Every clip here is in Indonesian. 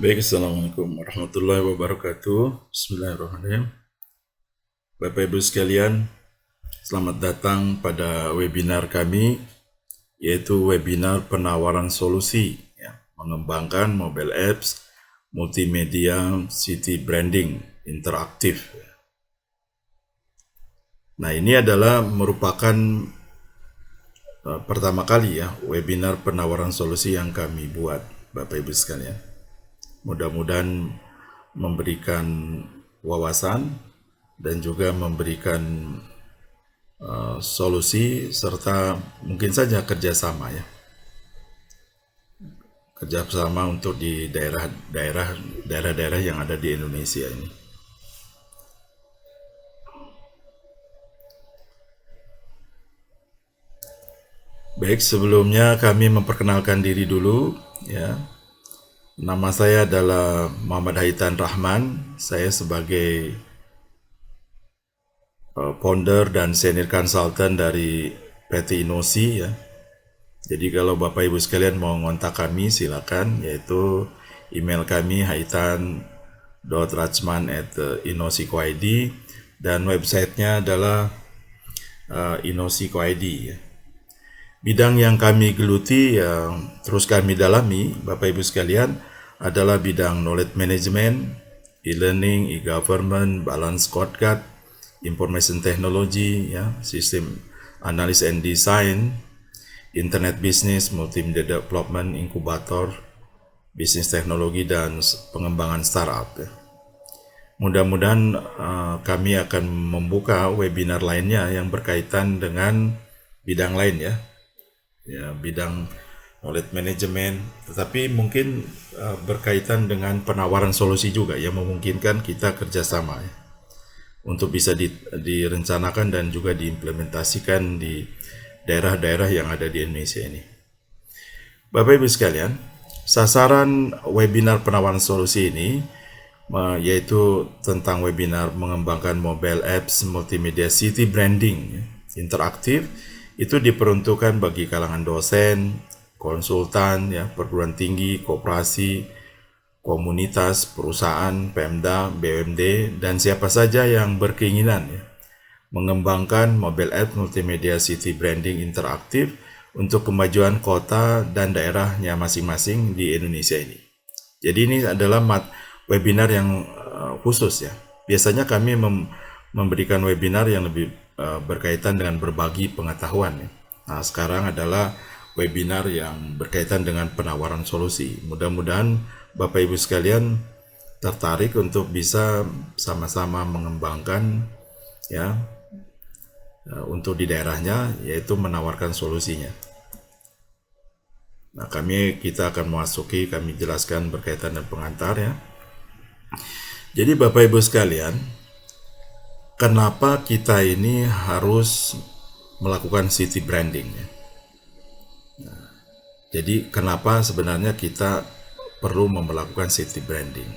Baik, Assalamualaikum warahmatullahi wabarakatuh. Bismillahirrahmanirrahim. Bapak Ibu sekalian, selamat datang pada webinar kami, yaitu webinar penawaran solusi mengembangkan mobile apps, multimedia, city branding, interaktif. Nah, ini adalah merupakan pertama kali webinar penawaran solusi yang kami buat, Bapak Ibu sekalian. Mudah-mudahan memberikan wawasan dan juga memberikan solusi serta mungkin saja kerjasama kerjasama untuk di daerah-daerah yang ada di Indonesia ini. Baik, sebelumnya kami memperkenalkan diri dulu ya. Nama saya adalah Muhammad Haitan Rahman. Saya sebagai founder dan senior consultant dari PT Inosi ya. Jadi kalau Bapak Ibu sekalian mau ngontak kami silakan, yaitu email kami haitan.rachman@inosi.id dan websitenya adalah inosi.id ya. Bidang yang kami geluti yang terus kami dalami Bapak Ibu sekalian adalah bidang knowledge management, e-learning, e-government, balance scorecard, information technology, sistem analysis and design, internet business, multimedia development, inkubator, bisnis teknologi, dan pengembangan startup. Mudah-mudahan kami akan membuka webinar lainnya yang berkaitan dengan bidang lain bidang knowledge management, tetapi mungkin berkaitan dengan penawaran solusi juga yang memungkinkan kita kerjasama untuk bisa direncanakan dan juga diimplementasikan di daerah-daerah yang ada di Indonesia ini. Bapak Ibu sekalian, sasaran webinar penawaran solusi ini yaitu tentang webinar mengembangkan mobile apps multimedia city branding interaktif. Itu diperuntukkan bagi kalangan dosen, konsultan, perguruan tinggi, koperasi, komunitas, perusahaan, Pemda, BUMD, dan siapa saja yang berkeinginan mengembangkan mobile app multimedia city branding interaktif untuk kemajuan kota dan daerahnya masing-masing di Indonesia ini. Jadi ini adalah webinar yang khusus ya. Biasanya kami memberikan webinar yang lebih berkaitan dengan berbagi pengetahuan. Nah, sekarang adalah webinar yang berkaitan dengan penawaran solusi. Mudah-mudahan Bapak Ibu sekalian tertarik untuk bisa sama-sama mengembangkan untuk di daerahnya, yaitu menawarkan solusinya. Nah, kita akan kami jelaskan berkaitan dengan pengantar ya. Jadi Bapak Ibu sekalian, kenapa kita ini harus melakukan city branding ya? Nah, jadi kenapa sebenarnya kita perlu melakukan city branding?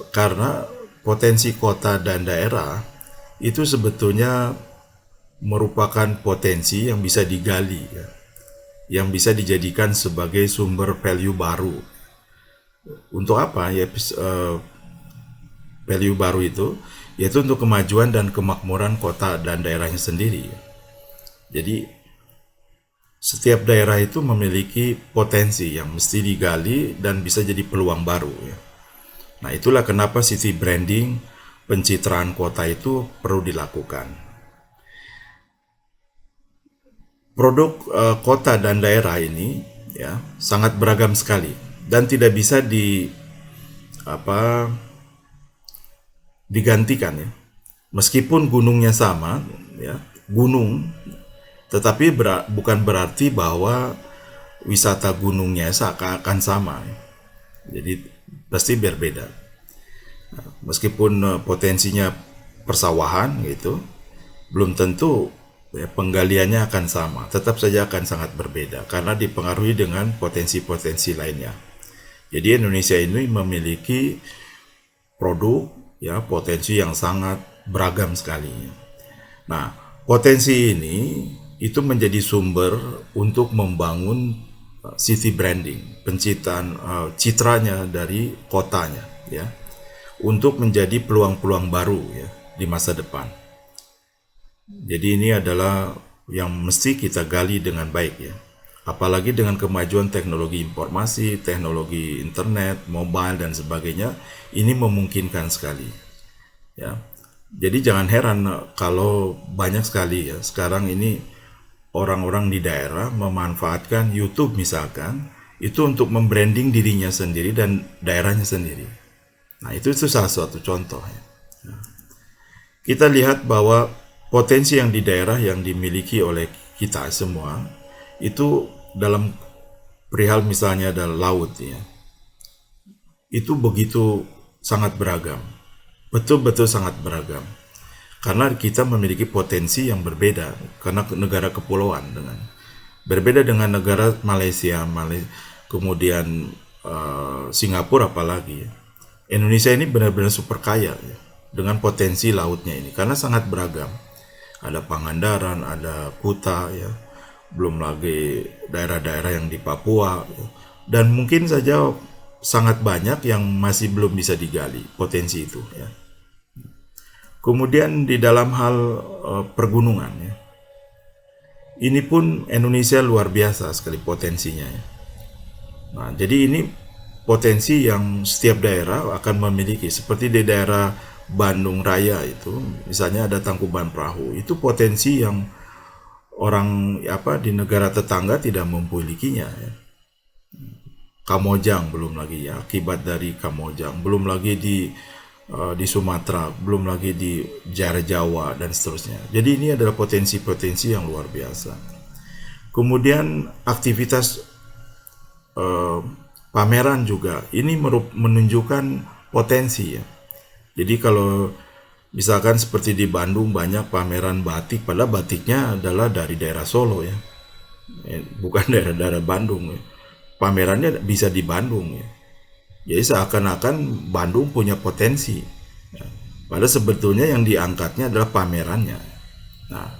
Karena potensi kota dan daerah itu sebetulnya merupakan potensi yang bisa digali ya, yang bisa dijadikan sebagai sumber value baru. Untuk apa ya? Value baru itu yaitu untuk kemajuan dan kemakmuran kota dan daerahnya sendiri. Jadi setiap daerah itu memiliki potensi yang mesti digali dan bisa jadi peluang baru ya. Nah, itulah kenapa city branding, pencitraan kota itu perlu dilakukan. Produk kota dan daerah ini ya sangat beragam sekali dan tidak bisa digantikan ya. Meskipun gunungnya sama ya, gunung, tetapi bukan berarti bahwa wisata gunungnya akan sama. Jadi pasti berbeda. Meskipun potensinya persawahan gitu, belum tentu penggaliannya akan sama. Tetap saja akan sangat berbeda karena dipengaruhi dengan potensi-potensi lainnya. Jadi Indonesia ini memiliki produk potensi yang sangat beragam sekali. Nah, potensi ini itu menjadi sumber untuk membangun city branding, pencitraan citranya dari kotanya, ya, untuk menjadi peluang-peluang baru, ya, di masa depan. Jadi ini adalah yang mesti kita gali dengan baik, ya. Apalagi dengan kemajuan teknologi informasi, teknologi internet, mobile dan sebagainya, ini memungkinkan sekali, ya. Jadi jangan heran kalau banyak sekali, ya, sekarang ini orang-orang di daerah memanfaatkan YouTube misalkan itu untuk membranding dirinya sendiri dan daerahnya sendiri. Nah, itu salah satu contoh, ya. Kita lihat bahwa potensi yang di daerah yang dimiliki oleh kita semua itu dalam perihal misalnya ada laut, ya, itu begitu sangat beragam, betul-betul sangat beragam, karena kita memiliki potensi yang berbeda karena negara kepulauan dengan berbeda dengan negara Malaysia, kemudian Singapura apalagi. Indonesia ini benar-benar super kaya, ya, dengan potensi lautnya ini karena sangat beragam. Ada Pangandaran, ada Kuta, ya, belum lagi daerah-daerah yang di Papua, ya, dan mungkin saja sangat banyak yang masih belum bisa digali potensi itu, ya. Kemudian di dalam hal pergunungan, ya, ini pun Indonesia luar biasa sekali potensinya, ya. Nah, jadi ini potensi yang setiap daerah akan memiliki, seperti di daerah Bandung Raya itu, misalnya ada Tangkuban Perahu, itu potensi yang orang di negara tetangga tidak memilikinya, ya. Kamojang belum lagi, ya, akibat dari Kamojang, belum lagi di Sumatera, belum lagi di Jawa dan seterusnya. Jadi ini adalah potensi-potensi yang luar biasa. Kemudian aktivitas pameran juga ini menunjukkan potensi, ya. Jadi kalau misalkan seperti di Bandung banyak pameran batik, padahal batiknya adalah dari daerah Solo, ya, bukan daerah-daerah Bandung, ya. Pamerannya bisa di Bandung, ya. Jadi seakan-akan Bandung punya potensi, ya. Padahal sebetulnya yang diangkatnya adalah pamerannya. Nah,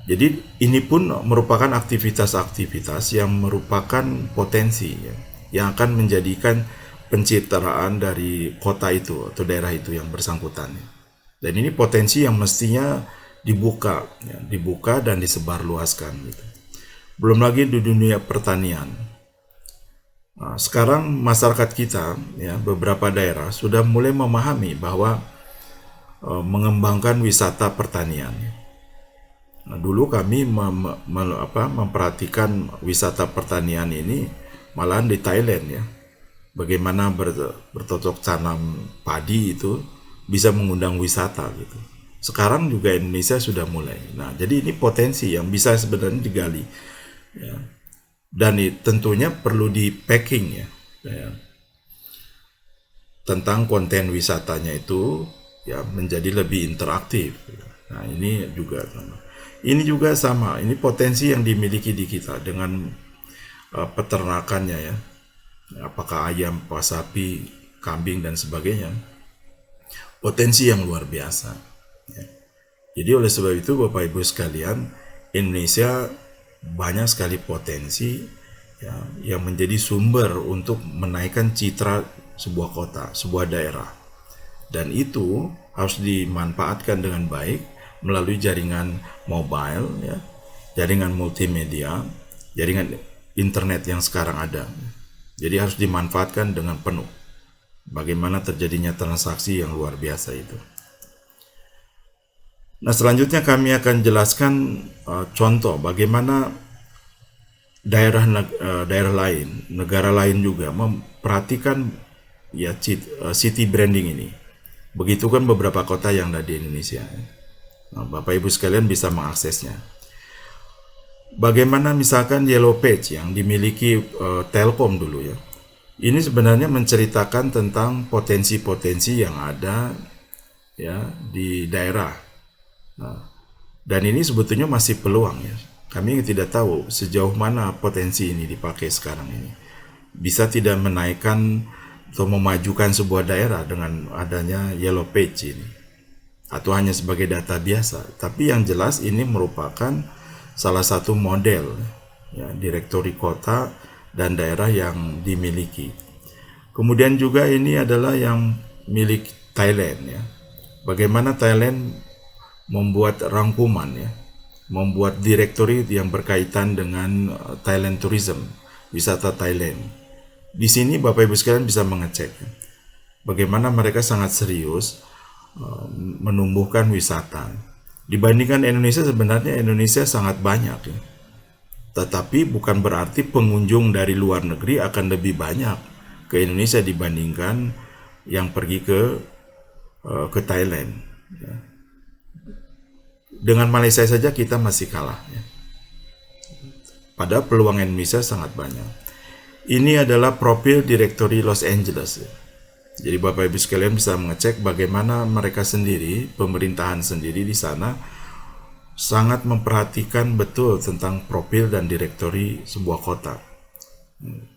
jadi ini pun merupakan aktivitas-aktivitas yang merupakan potensi, ya, yang akan menjadikan pencitraan dari kota itu atau daerah itu yang bersangkutan. Dan ini potensi yang mestinya dibuka, ya, dibuka dan disebarluaskan, gitu. Belum lagi di dunia pertanian. Nah, sekarang masyarakat kita, ya, beberapa daerah sudah mulai memahami bahwa mengembangkan wisata pertanian. Nah, dulu kami memperhatikan wisata pertanian ini malahan di Thailand, ya. Bagaimana bercocok tanam padi itu bisa mengundang wisata, gitu. Sekarang juga Indonesia sudah mulai. Nah, jadi ini potensi yang bisa sebenarnya digali, ya. Dan tentunya perlu di packing, ya, tentang konten wisatanya itu, ya, menjadi lebih interaktif. Nah, ini juga sama. Ini potensi yang dimiliki di kita dengan peternakannya, ya. Apakah ayam, apa sapi, kambing dan sebagainya. Potensi yang luar biasa, ya. Jadi oleh sebab itu Bapak Ibu sekalian, Indonesia banyak sekali potensi, ya, yang menjadi sumber untuk menaikkan citra sebuah kota, sebuah daerah. Dan itu harus dimanfaatkan dengan baik melalui jaringan mobile, ya, jaringan multimedia, jaringan internet yang sekarang ada. Jadi harus dimanfaatkan dengan penuh. Bagaimana terjadinya transaksi yang luar biasa itu. Nah, selanjutnya kami akan jelaskan contoh bagaimana daerah lain, negara lain juga memperhatikan, ya, city branding ini. Begitu kan beberapa kota yang ada di Indonesia. Nah, Bapak Ibu sekalian bisa mengaksesnya. Bagaimana misalkan Yellow Page yang dimiliki Telkom dulu, ya. Ini sebenarnya menceritakan tentang potensi-potensi yang ada, ya, di daerah. Nah, dan ini sebetulnya masih peluang, ya. Kami tidak tahu sejauh mana potensi ini dipakai sekarang ini. Bisa tidak menaikkan atau memajukan sebuah daerah dengan adanya Yellow Page ini, atau hanya sebagai data biasa. Tapi yang jelas ini merupakan salah satu model, ya, direktori kota dan daerah yang dimiliki. Kemudian juga ini adalah yang milik Thailand ya. Bagaimana Thailand membuat rangkuman ya, membuat direktori yang berkaitan dengan Thailand Tourism, wisata Thailand. Di sini Bapak Ibu sekalian bisa mengecek ya, bagaimana mereka sangat serius menumbuhkan wisata. Dibandingkan Indonesia, sebenarnya Indonesia sangat banyak ya. Tetapi bukan berarti pengunjung dari luar negeri akan lebih banyak ke Indonesia dibandingkan yang pergi ke Thailand. Ya. Dengan Malaysia saja kita masih kalah. Ya. Padahal peluang Indonesia sangat banyak. Ini adalah profil direktori Los Angeles. Ya. Jadi Bapak Ibu sekalian bisa mengecek bagaimana mereka sendiri, pemerintahan sendiri di sana sangat memperhatikan betul tentang profil dan direktori sebuah kota.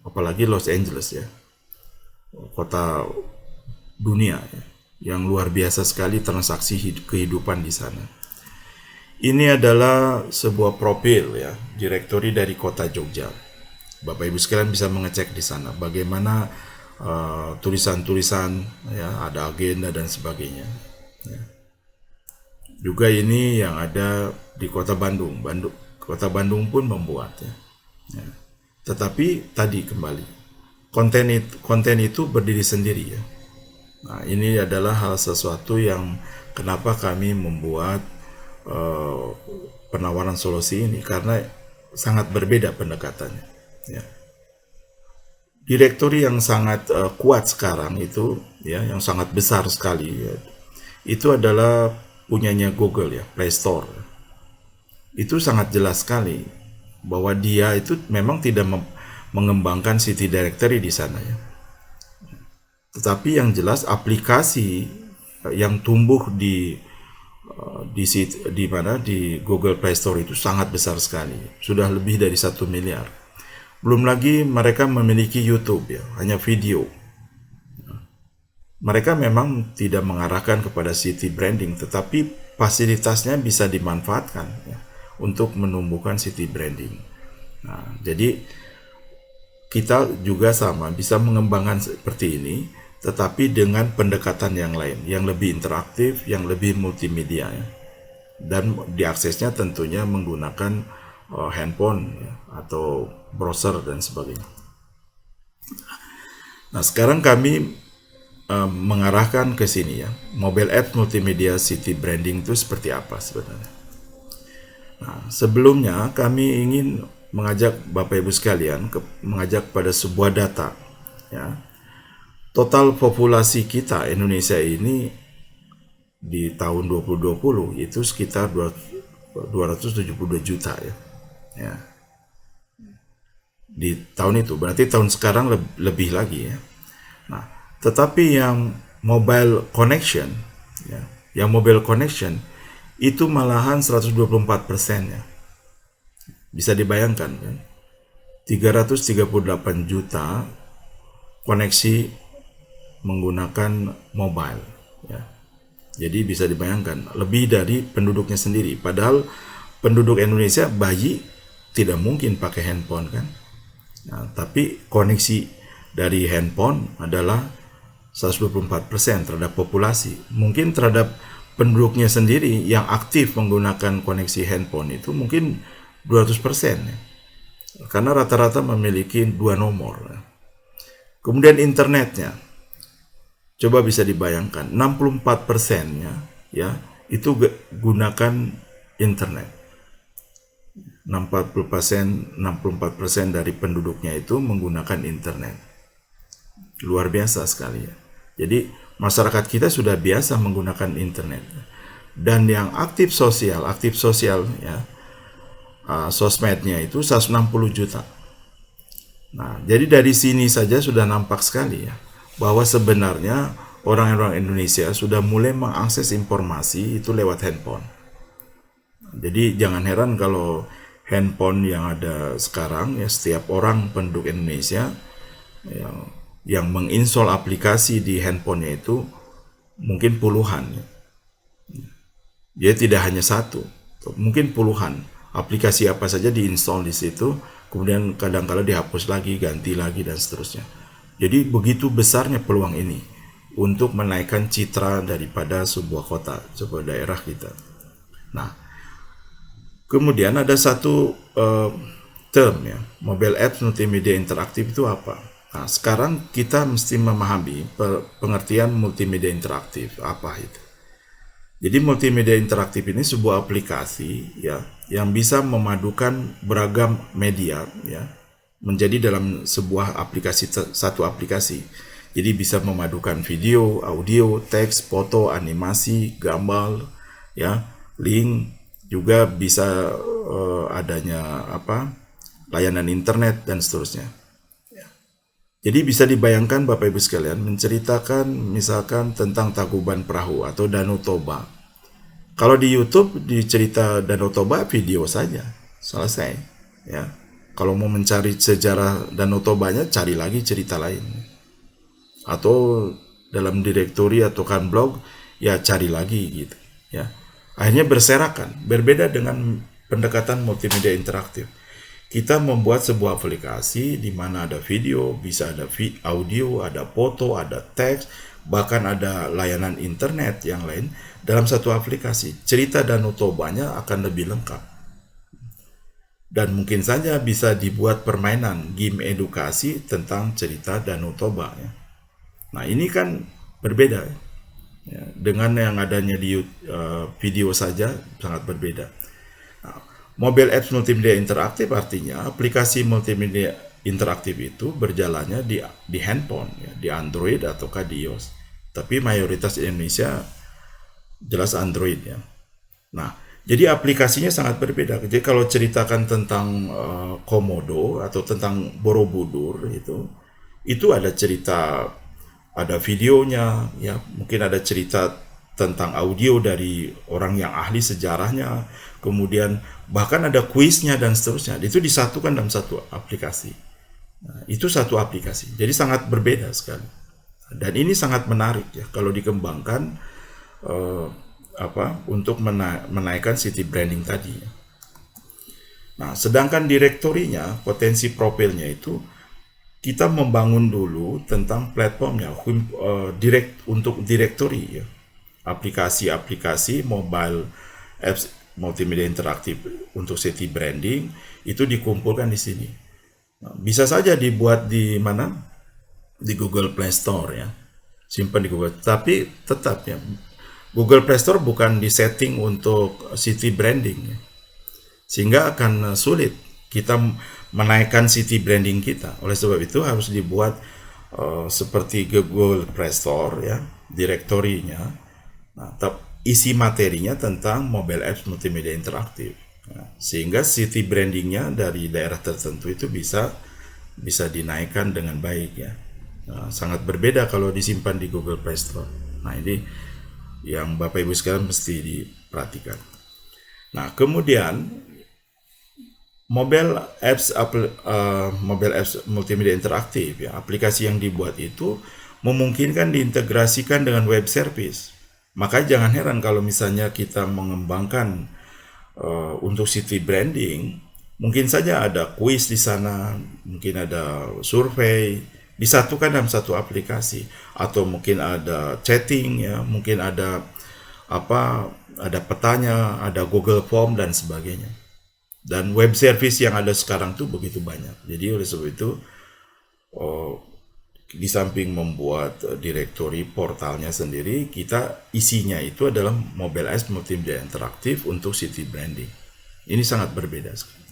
Apalagi Los Angeles ya. Kota dunia ya, yang luar biasa sekali transaksi kehidupan di sana. Ini adalah sebuah profil ya, direktori dari kota Jogja. Bapak Ibu sekalian bisa mengecek di sana bagaimana tulisan-tulisan ya, ada agenda dan sebagainya. Ya. Juga ini yang ada di Kota Bandung. Kota Bandung pun membuat ya. Ya. Tetapi tadi kembali konten itu berdiri sendiri ya. Nah, ini adalah hal sesuatu yang kenapa kami membuat penawaran solusi ini, karena sangat berbeda pendekatannya. Ya. Direktori yang sangat kuat sekarang itu, ya, yang sangat besar sekali, ya, itu adalah punyanya Google ya, Play Store. Itu sangat jelas sekali bahwa dia itu memang tidak mengembangkan city directory di sana ya. Tetapi yang jelas aplikasi yang tumbuh di Google Play Store itu sangat besar sekali, sudah lebih dari 1 miliar. Belum lagi mereka memiliki YouTube ya, hanya video. Mereka memang tidak mengarahkan kepada city branding, tetapi fasilitasnya bisa dimanfaatkan ya, untuk menumbuhkan city branding. Nah, jadi kita juga sama bisa mengembangkan seperti ini, tetapi dengan pendekatan yang lain, yang lebih interaktif, yang lebih multimedia ya. Dan diaksesnya tentunya menggunakan handphone ya, atau browser dan sebagainya. Nah, sekarang kami mengarahkan ke sini ya, mobile app multimedia city branding itu seperti apa sebenarnya. Nah, sebelumnya kami ingin mengajak Bapak Ibu sekalian mengajak pada sebuah data ya. Total populasi kita Indonesia ini di tahun 2020 itu sekitar 272 juta ya. Ya. Di tahun itu berarti tahun sekarang lebih lagi ya. Nah, tetapi yang mobile connection ya, yang mobile connection itu malahan 124% ya. Bisa dibayangkan kan? 338 juta koneksi menggunakan mobile ya. Jadi bisa dibayangkan lebih dari penduduknya sendiri. Padahal penduduk Indonesia bayi tidak mungkin pakai handphone kan. Nah, tapi koneksi dari handphone adalah 124% terhadap populasi. Mungkin terhadap penduduknya sendiri yang aktif menggunakan koneksi handphone itu mungkin 200% ya. Karena rata-rata memiliki 2 nomor ya. Kemudian internetnya, coba bisa dibayangkan 64%-nya ya itu gunakan internet. 64% dari penduduknya itu menggunakan internet. Luar biasa sekali ya. Jadi masyarakat kita sudah biasa menggunakan internet. Dan yang aktif sosial ya, sosmednya itu 160 juta. Nah, jadi dari sini saja sudah nampak sekali ya, bahwa sebenarnya orang-orang Indonesia sudah mulai mengakses informasi itu lewat handphone. Jadi jangan heran kalau handphone yang ada sekarang ya, setiap orang penduduk Indonesia yang menginstall aplikasi di handphonenya itu mungkin puluhan ya. Jadi tidak hanya satu, mungkin puluhan aplikasi apa saja diinstal di situ, kemudian kadang-kala dihapus lagi, ganti lagi, dan seterusnya. Jadi begitu besarnya peluang ini untuk menaikkan citra daripada sebuah kota, sebuah daerah kita. Nah, kemudian ada satu term ya, mobile apps multimedia interaktif itu apa? Nah, sekarang kita mesti memahami pengertian multimedia interaktif apa itu. Jadi multimedia interaktif ini sebuah aplikasi ya yang bisa memadukan beragam media ya menjadi dalam sebuah aplikasi, satu aplikasi. Jadi bisa memadukan video, audio, teks, foto, animasi, gambar ya, link, juga bisa adanya layanan internet dan seterusnya. Jadi bisa dibayangkan Bapak Ibu sekalian menceritakan misalkan tentang Tagkuban Perahu atau Danau Toba. Kalau di YouTube dicerita Danau Toba video saja, selesai ya. Kalau mau mencari sejarah Danau Tobanya, cari lagi cerita lain. Atau dalam direktori atau kan blog, ya cari lagi gitu ya. Akhirnya berserakan, berbeda dengan pendekatan multimedia interaktif. Kita membuat sebuah aplikasi di mana ada video, bisa ada audio, ada foto, ada teks, bahkan ada layanan internet yang lain dalam satu aplikasi. Cerita Danau Tobanya akan lebih lengkap. Dan mungkin saja bisa dibuat permainan, game edukasi tentang cerita Danau Toba ya. Nah, ini kan berbeda ya, dengan yang adanya di video saja sangat berbeda. Nah, mobile apps multimedia interaktif artinya aplikasi multimedia interaktif itu berjalannya di handphone, ya, di Android ataukah di iOS. Tapi mayoritas Indonesia jelas Android ya. Nah, jadi aplikasinya sangat berbeda. Jadi kalau ceritakan tentang Komodo atau tentang Borobudur itu ada cerita, ada videonya, ya mungkin ada cerita tentang audio dari orang yang ahli sejarahnya, kemudian bahkan ada kuisnya dan seterusnya. Itu disatukan dalam satu aplikasi. Nah, itu satu aplikasi. Jadi sangat berbeda sekali. Dan ini sangat menarik ya kalau dikembangkan untuk menaikkan city branding tadi. Nah, sedangkan direktorinya, potensi profilnya itu kita membangun dulu tentang platformnya, untuk direktori ya. Aplikasi-aplikasi mobile apps multimedia interaktif untuk city branding itu dikumpulkan di sini. Nah, bisa saja dibuat di mana? Di Google Play Store ya. Simpan di Google. Tapi tetap ya, Google Play Store bukan disetting untuk city branding ya. Sehingga akan sulit kita menaikkan city branding kita. Oleh sebab itu harus dibuat seperti Google Play Store ya, direktorinya. Nah, isi materinya tentang mobile apps multimedia interaktif. Nah, sehingga city brandingnya dari daerah tertentu itu bisa dinaikkan dengan baik ya. Nah, sangat berbeda kalau disimpan di Google Play Store. Nah, ini yang Bapak Ibu sekalian mesti diperhatikan. Nah, kemudian mobile apps multimedia interaktif ya, aplikasi yang dibuat itu memungkinkan diintegrasikan dengan web service. Maka jangan heran kalau misalnya kita mengembangkan untuk city branding, mungkin saja ada kuis di sana, mungkin ada survei disatukan dalam satu aplikasi, atau mungkin ada chatting ya, mungkin ada petanya, ada Google Form dan sebagainya. Dan web service yang ada sekarang tuh begitu banyak. Jadi oleh sebab itu di samping membuat direktori portalnya sendiri, kita isinya itu adalah mobile apps multimedia interaktif untuk city branding. Ini sangat berbeda sekali.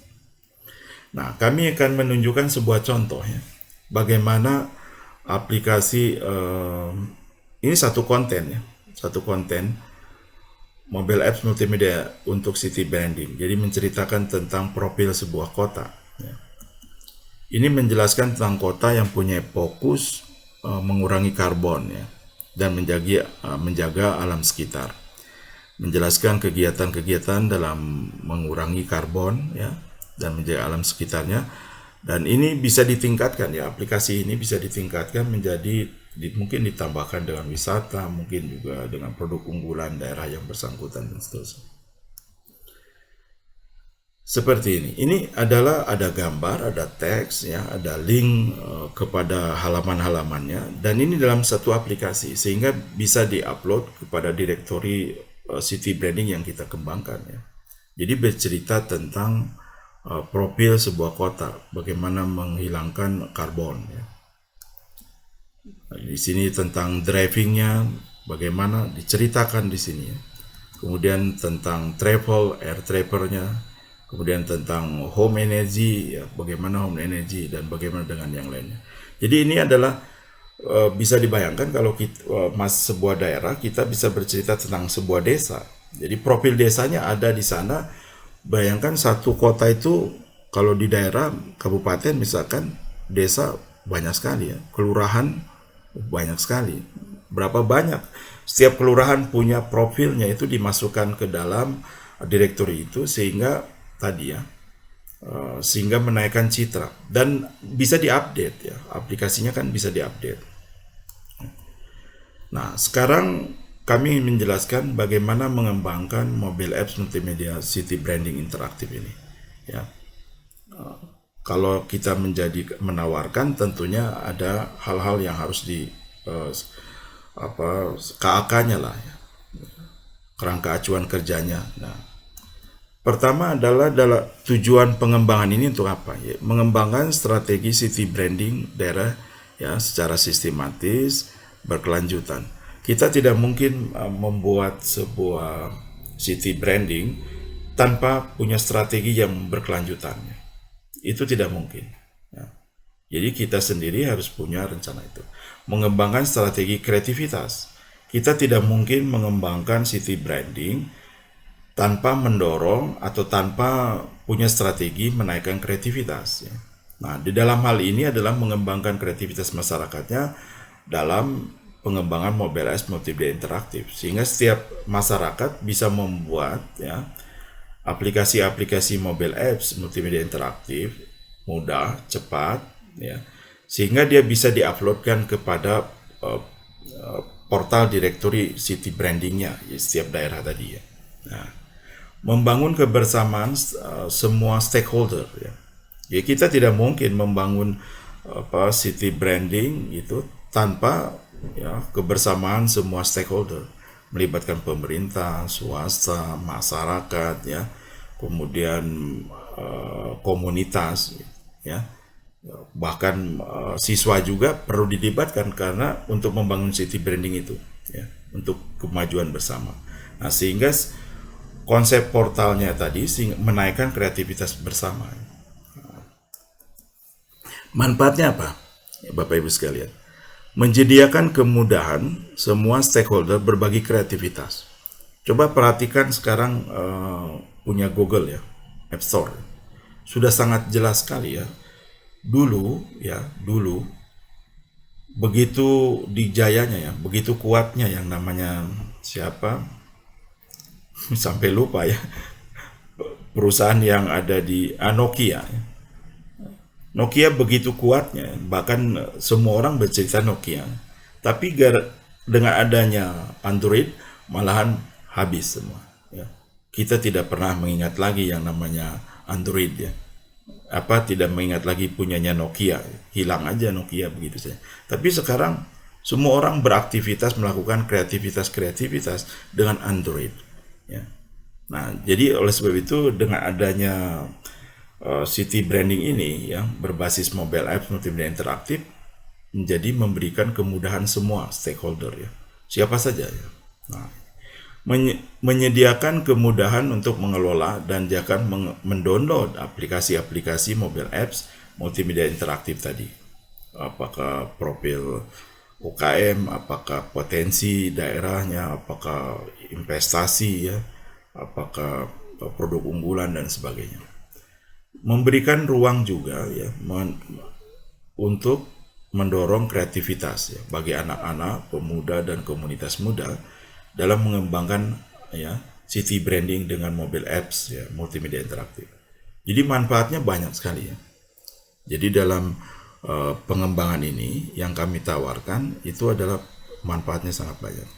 Nah, kami akan menunjukkan sebuah contoh ya, bagaimana aplikasi ini satu konten mobile apps multimedia untuk city branding. Jadi menceritakan tentang profil sebuah kota. Ya. Ini menjelaskan tentang kota yang punya fokus mengurangi karbon ya, dan menjaga alam sekitar. Menjelaskan kegiatan-kegiatan dalam mengurangi karbon ya, dan menjaga alam sekitarnya. Dan ini bisa ditingkatkan ya, aplikasi ini bisa ditingkatkan menjadi mungkin ditambahkan dengan wisata, mungkin juga dengan produk unggulan daerah yang bersangkutan dan seterusnya. seperti ini. Ini adalah ada gambar, ada teks, ya, ada link kepada halaman-halamannya, dan ini dalam satu aplikasi sehingga bisa diupload kepada direktori city branding yang kita kembangkan, ya. Jadi bercerita tentang profil sebuah kota, bagaimana menghilangkan karbon, ya. Di sini tentang drivingnya, bagaimana diceritakan di sini, ya. Kemudian tentang travel, air travelnya, kemudian tentang home energy, ya, bagaimana home energy dan bagaimana dengan yang lainnya. Jadi ini adalah bisa dibayangkan kalau kita, sebuah daerah, kita bisa bercerita tentang sebuah desa. Jadi profil desanya ada di sana. Bayangkan satu kota itu kalau di daerah kabupaten misalkan desa banyak sekali, ya, kelurahan banyak sekali. Berapa banyak? Setiap kelurahan punya profilnya, itu dimasukkan ke dalam direktori itu sehingga tadi, ya, sehingga menaikkan citra dan bisa diupdate, ya, aplikasinya kan bisa diupdate. Nah, sekarang kami menjelaskan bagaimana mengembangkan mobile apps multimedia city branding interaktif ini, ya. Kalau kita menawarkan, tentunya ada hal-hal yang harus di KAK-nya lah, ya, kerangka acuan kerjanya. Nah, pertama adalah tujuan pengembangan ini untuk apa? Ya, mengembangkan strategi city branding daerah, ya, secara sistematis, berkelanjutan. Kita tidak mungkin membuat sebuah city branding tanpa punya strategi yang berkelanjutan. Itu tidak mungkin, ya. Jadi kita sendiri harus punya rencana itu. Mengembangkan strategi kreativitas. Kita tidak mungkin mengembangkan city branding tanpa mendorong atau tanpa punya strategi menaikkan kreativitas, ya. Nah, di dalam hal ini adalah mengembangkan kreativitas masyarakatnya dalam pengembangan mobile apps multimedia interaktif, sehingga setiap masyarakat bisa membuat, ya, aplikasi-aplikasi mobile apps multimedia interaktif mudah, cepat, ya, sehingga dia bisa diuploadkan kepada portal direktori city brandingnya, ya, setiap daerah tadi, ya. Nah, membangun kebersamaan semua stakeholder, ya. Ya, kita tidak mungkin membangun city branding itu tanpa, ya, kebersamaan semua stakeholder, melibatkan pemerintah, swasta, masyarakat, ya, kemudian komunitas, ya, bahkan siswa juga perlu dilibatkan karena untuk membangun city branding itu, ya, untuk kemajuan bersama. Nah, sehingga konsep portalnya tadi menaikkan kreativitas bersama. Manfaatnya apa, ya, Bapak Ibu sekalian? Menyediakan kemudahan semua stakeholder berbagi kreativitas. Coba perhatikan sekarang punya Google, ya, App Store. Sudah sangat jelas sekali, ya. Dulu begitu dijayanya, ya, begitu kuatnya yang namanya siapa? Sampai lupa, ya. Perusahaan yang ada di Nokia, ya. Nokia begitu kuatnya, bahkan semua orang bercerita Nokia. Tapi dengan adanya Android malahan habis semua, ya. Kita tidak pernah mengingat lagi yang namanya Android, ya. Tidak mengingat lagi punyanya Nokia, hilang aja Nokia begitu saja. Tapi sekarang semua orang beraktivitas, melakukan kreativitas dengan Android, ya. Nah, jadi oleh sebab itu dengan adanya city branding ini yang berbasis mobile apps multimedia interaktif menjadi memberikan kemudahan semua stakeholder, ya, siapa saja, ya. Nah, menyediakan kemudahan untuk mengelola dan jangan mendownload aplikasi-aplikasi mobile apps multimedia interaktif tadi. Apakah profil UKM, apakah potensi daerahnya, apakah investasi, ya, apakah produk unggulan dan sebagainya. Memberikan ruang juga, ya, untuk mendorong kreativitas, ya, bagi anak-anak, pemuda dan komunitas muda dalam mengembangkan, ya, city branding dengan mobile apps, ya, multimedia interaktif. Jadi manfaatnya banyak sekali, ya. Jadi dalam pengembangan ini yang kami tawarkan itu adalah manfaatnya sangat banyak.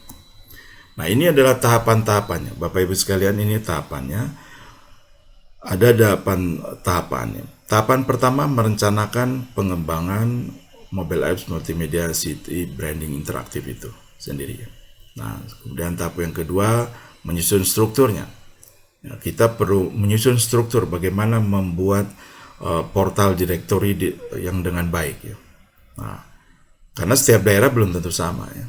Nah, ini adalah tahapan-tahapannya, Bapak Ibu sekalian, ini tahapannya. Ada 8 tahapan. Tahapan pertama merencanakan pengembangan mobile apps multimedia city branding interaktif itu sendiri. Nah, kemudian tahap yang kedua menyusun strukturnya. Ya, kita perlu menyusun struktur bagaimana membuat portal direktori yang dengan baik. Ya. Nah, karena setiap daerah belum tentu sama. Ya.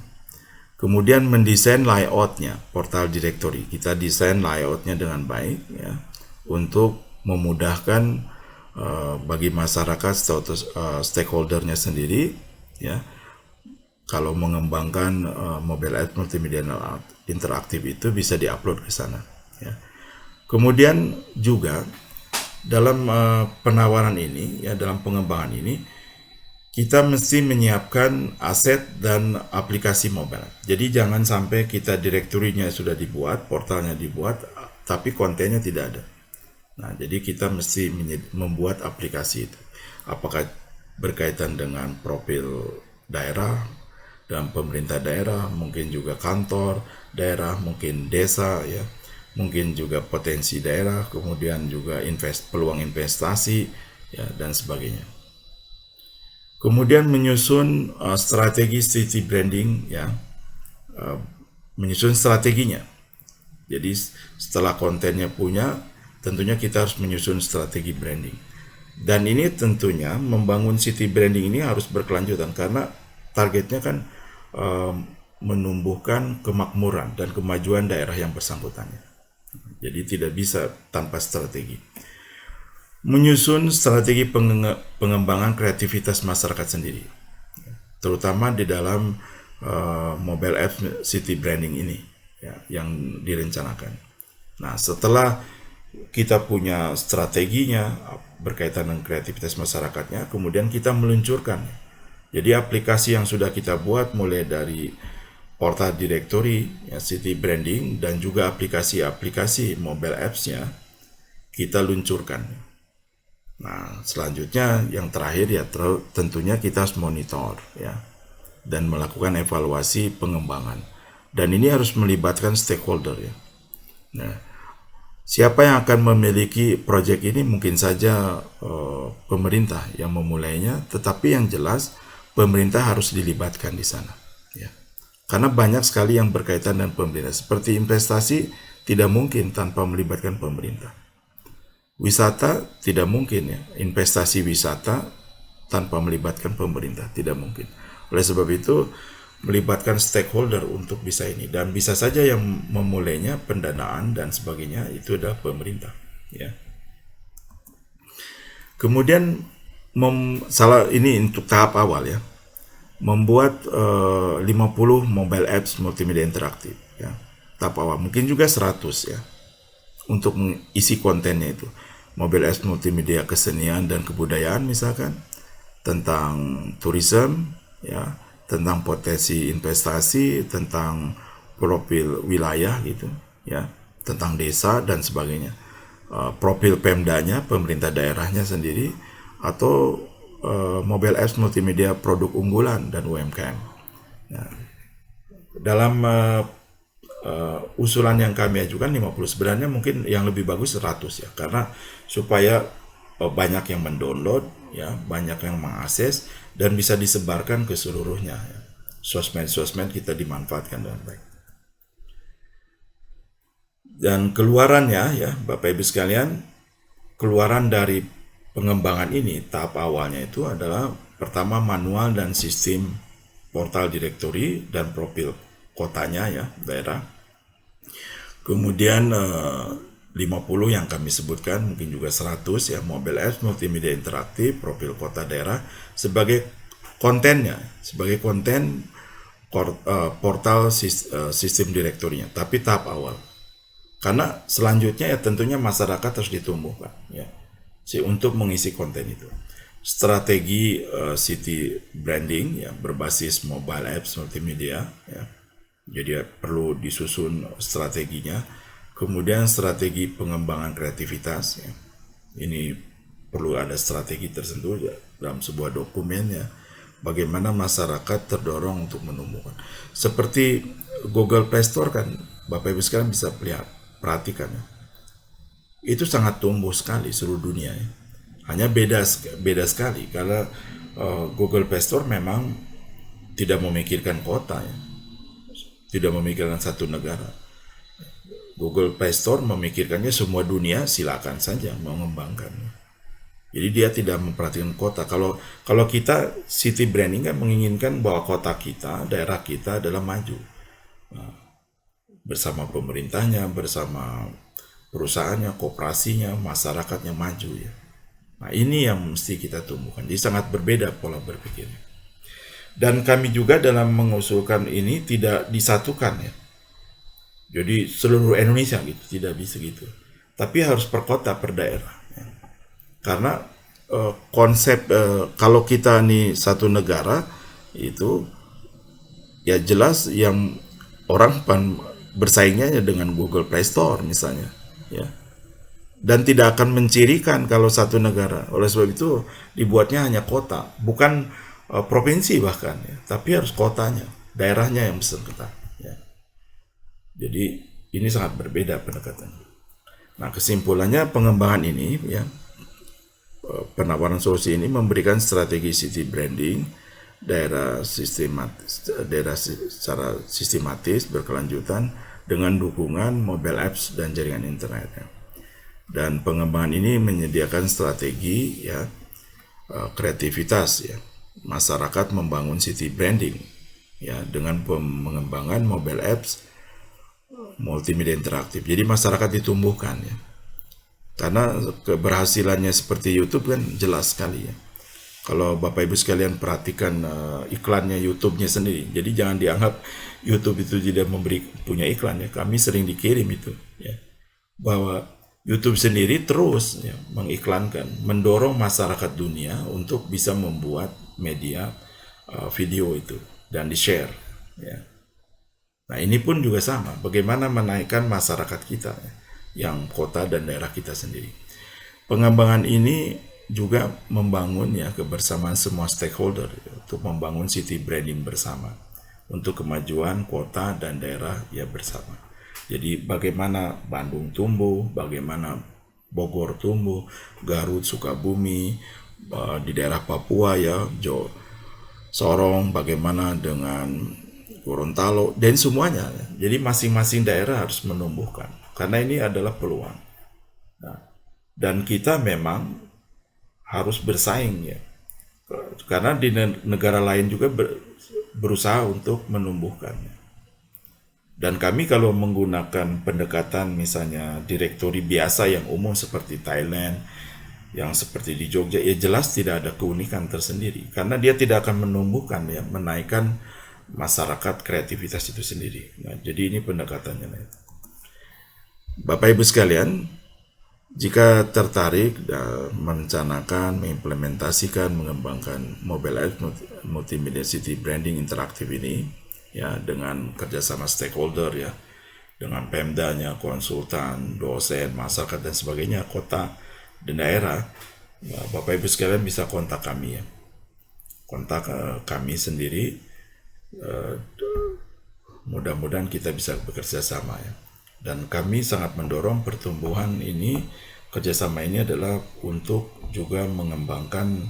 Kemudian mendesain layoutnya portal direktori. Kita desain layoutnya dengan baik, ya, untuk memudahkan bagi masyarakat stakeholdernya sendiri, ya, kalau mengembangkan mobile app multimedia interaktif itu bisa diupload ke sana. Ya. Kemudian juga dalam penawaran ini, ya, dalam pengembangan ini, kita mesti menyiapkan aset dan aplikasi mobile. Jadi jangan sampai kita direktorinya sudah dibuat, portalnya dibuat, tapi kontennya tidak ada. Nah, jadi kita mesti membuat aplikasi itu. Apakah berkaitan dengan profil daerah dan pemerintah daerah, mungkin juga kantor daerah, mungkin desa, ya, mungkin juga potensi daerah, kemudian juga peluang investasi, ya, dan sebagainya. Kemudian menyusun strategi city branding, ya, menyusun strateginya. Jadi setelah kontennya punya, tentunya kita harus menyusun strategi branding. Dan ini tentunya membangun city branding ini harus berkelanjutan karena targetnya kan menumbuhkan kemakmuran dan kemajuan daerah yang bersangkutan. Jadi tidak bisa tanpa strategi. Menyusun strategi pengembangan kreativitas masyarakat sendiri, terutama di dalam mobile app city branding ini, ya, yang direncanakan. Nah, setelah kita punya strateginya berkaitan dengan kreativitas masyarakatnya, kemudian kita meluncurkan. Jadi aplikasi yang sudah kita buat mulai dari portal directory, ya, city branding, dan juga aplikasi-aplikasi mobile apps-nya kita luncurkan. Nah, selanjutnya yang terakhir, ya, tentunya kita harus monitor, ya, dan melakukan evaluasi pengembangan. Dan ini harus melibatkan stakeholder, ya. Nah, siapa yang akan memiliki proyek ini? Mungkin saja pemerintah yang memulainya, tetapi yang jelas pemerintah harus dilibatkan di sana, ya. Karena banyak sekali yang berkaitan dengan pemerintah. Seperti investasi tidak mungkin tanpa melibatkan pemerintah. Wisata tidak mungkin, ya, investasi wisata tanpa melibatkan pemerintah, tidak mungkin. Oleh sebab itu melibatkan stakeholder untuk bisa ini, dan bisa saja yang memulainya, pendanaan dan sebagainya itu adalah pemerintah, ya. Kemudian ini untuk tahap awal, ya, membuat 50 mobile apps multimedia interaktif, ya. Tahap awal mungkin juga 100, ya, untuk mengisi kontennya itu. Mobile apps multimedia kesenian dan kebudayaan misalkan, tentang tourism, ya, tentang potensi investasi, tentang profil wilayah gitu, ya, tentang desa dan sebagainya. Profil Pemdanya, pemerintah daerahnya sendiri, atau mobile apps multimedia produk unggulan dan UMKM. Nah, dalam usulan yang kami ajukan 50, sebenarnya mungkin yang lebih bagus 100, ya, karena supaya banyak yang mendownload, ya, banyak yang mengakses dan bisa disebarkan ke seluruhnya, ya. Sosmed kita dimanfaatkan dengan baik. Dan keluarannya, ya, Bapak Ibu sekalian, keluaran dari pengembangan ini tahap awalnya itu adalah pertama manual dan sistem portal directory dan profil kotanya, ya, daerah. Kemudian 50 yang kami sebutkan, mungkin juga 100, ya, mobile apps multimedia interaktif profil kota daerah sebagai kontennya, sebagai konten portal sistem direktorinya, tapi tahap awal. Karena selanjutnya, ya, tentunya masyarakat harus ditumbuhkan, ya, untuk mengisi konten itu. Strategi city branding, ya, berbasis mobile apps multimedia, ya. Jadi perlu disusun strateginya. Kemudian strategi pengembangan kreativitas, ya. Ini perlu ada strategi tertentu, ya, dalam sebuah dokumen, ya, bagaimana masyarakat terdorong untuk menumbuhkan. Seperti Google Play Store kan, Bapak Ibu sekalian bisa perhatikan, ya. itu sangat tumbuh sekali seluruh dunia ya. Hanya beda sekali karena Google Play Store memang tidak memikirkan kota ya, tidak memikirkan satu negara. Google Play Store memikirkannya semua dunia, silakan saja mengembangkan. Jadi dia tidak memperhatikan kota. Kalau kita city branding kan menginginkan bahwa kota kita, daerah kita adalah maju. Bersama pemerintahnya, bersama perusahaannya, koperasinya, masyarakatnya maju ya. Nah ini yang mesti kita tumbuhkan. Jadi sangat berbeda pola berpikirnya. Dan kami juga dalam mengusulkan ini tidak disatukan ya. Jadi seluruh Indonesia gitu, tidak bisa gitu. Tapi harus per kota, per daerah. Ya. Karena konsep kalau kita nih satu negara itu ya jelas yang orang bersaingnya dengan Google Play Store misalnya, ya. Dan tidak akan mencirikan kalau satu negara. Oleh sebab itu dibuatnya hanya kota, bukan provinsi bahkan, ya. Tapi harus kotanya, daerahnya yang besar ketat. Ya. Jadi ini sangat berbeda pendekatannya. Nah kesimpulannya pengembangan ini, ya, penawaran solusi ini memberikan strategi city branding daerah secara sistematis berkelanjutan dengan dukungan mobile apps dan jaringan internet. Ya. Dan pengembangan ini menyediakan strategi ya kreativitas ya masyarakat membangun city branding ya dengan pengembangan mobile apps multimedia interaktif. Jadi masyarakat ditumbuhkan ya. Karena keberhasilannya seperti YouTube kan jelas sekali ya. Kalau Bapak Ibu sekalian perhatikan iklannya YouTube-nya sendiri. Jadi jangan dianggap YouTube itu tidak punya iklan ya. Kami sering dikirim itu ya. Bahwa YouTube sendiri terus ya, mengiklankan, mendorong masyarakat dunia untuk bisa membuat media video itu dan di-share ya. Nah, ini pun juga sama, bagaimana menaikkan masyarakat kita ya, yang kota dan daerah kita sendiri. Pengembangan ini juga membangun ya kebersamaan semua stakeholder ya, untuk membangun city branding bersama untuk kemajuan kota dan daerah ya bersama. Jadi bagaimana Bandung tumbuh, bagaimana Bogor tumbuh, Garut, Sukabumi, di daerah Papua ya, Sorong, bagaimana dengan Gorontalo dan semuanya. Jadi masing-masing daerah harus menumbuhkan karena ini adalah peluang. Nah, dan kita memang harus bersaing ya. Karena di negara lain juga berusaha untuk menumbuhkannya. Dan kami kalau menggunakan pendekatan misalnya direktori biasa yang umum seperti Thailand, yang seperti di Jogja, ya jelas tidak ada keunikan tersendiri. Karena dia tidak akan menumbuhkan ya, menaikkan masyarakat kreativitas itu sendiri. Nah, jadi ini pendekatannya. Bapak Ibu sekalian, jika tertarik dan merencanakan, mengimplementasikan, mengembangkan mobile app multimedia city branding interaktif ini, ya dengan kerjasama stakeholder ya, dengan Pemdanya, konsultan, dosen, masyarakat dan sebagainya, kota dan daerah, ya, Bapak Ibu sekalian bisa kontak kami ya, kontak kami sendiri. Mudah-mudahan kita bisa bekerja sama ya. Dan kami sangat mendorong pertumbuhan ini, kerjasama ini adalah untuk juga mengembangkan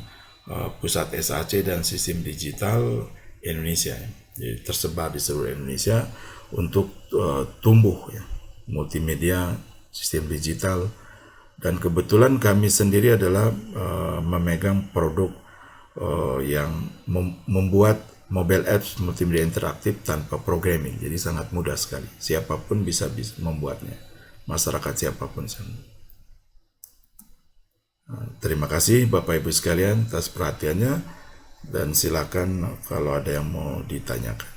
pusat SAC dan sistem digital Indonesia. Jadi tersebar di seluruh Indonesia untuk tumbuh ya, multimedia, sistem digital. Dan kebetulan kami sendiri adalah memegang produk yang membuat mobile apps multimedia interaktif tanpa programming, jadi sangat mudah sekali. Siapapun bisa membuatnya, masyarakat siapapun. Terima kasih Bapak Ibu sekalian atas perhatiannya dan silakan kalau ada yang mau ditanyakan.